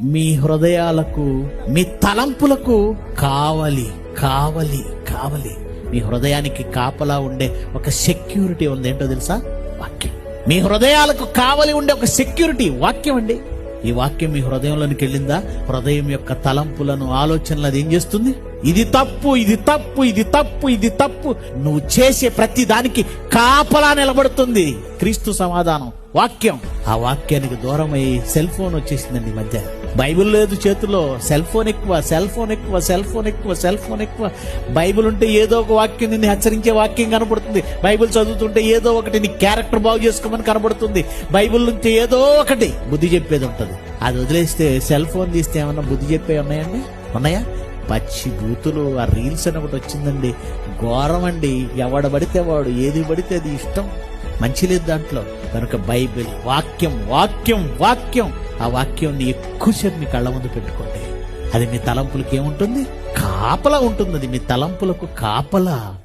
మీ హృదయాలకు, మీ తలంపులకు కావలి కావలి కావలి. మీ హృదయానికి కాపలా ఉండే ఒక సెక్యూరిటీ ఉంది. ఏంటో తెలుసా? వాక్యం. మీ హృదయాలకు కావలి ఉండే ఒక సెక్యూరిటీ వాక్యం అండి. ఈ వాక్యం మీ హృదయంలోనికి వెళ్ళిందా, హృదయం యొక్క తలంపులను, ఆలోచనలు అది ఏం చేస్తుంది? ఇది తప్పు, ఇది తప్పు, ఇది తప్పు, ఇది తప్పు. నువ్వు చేసే ప్రతి దానికి కాపలా నిలబడుతుంది క్రీస్తు సమాధానం, వాక్యం. ఆ వాక్యానికి దూరమై సెల్ ఫోన్ వచ్చేసిందండి ఈ మధ్య. బైబిల్ లేదు చేతిలో, సెల్ ఫోన్ ఎక్కువ, సెల్ ఫోన్ ఎక్కువ, సెల్ ఫోన్ ఎక్కువ, సెల్ ఫోన్ ఎక్కువ. బైబిల్ ఉంటే ఏదో ఒక వాక్యం నిన్ను హెచ్చరించే వాక్యం కనబడుతుంది. బైబిల్ చదువుతుంటే ఏదో ఒకటి నీ క్యారెక్టర్ బాగు చేసుకోమని కనబడుతుంది. బైబిల్ నుంచి ఏదో ఒకటి బుద్ధి చెప్పేది ఉంటుంది. అది వదిలేస్తే, సెల్ ఫోన్ తీస్తే ఏమన్నా బుద్ధి చెప్పే ఉన్నాయండి? ఉన్నాయా? పచ్చి బూతులు. ఆ రీల్స్ అని ఒకటి వచ్చిందండి, ఘోరం అండి. ఎవడ పడితే వాడు ఏది పడితే అది ఇష్టం, మంచి లేదు దాంట్లో. కనుక బైబిల్ వాక్యం, వాక్యం, వాక్యం. ఆ వాక్యం ఎక్కువసేపు మీ కళ్ళ ముందు పెట్టుకోండి. అది మీ తలంపులకు ఏముంటుంది? కాపలా ఉంటుంది. అది మీ తలంపులకు కాపలా.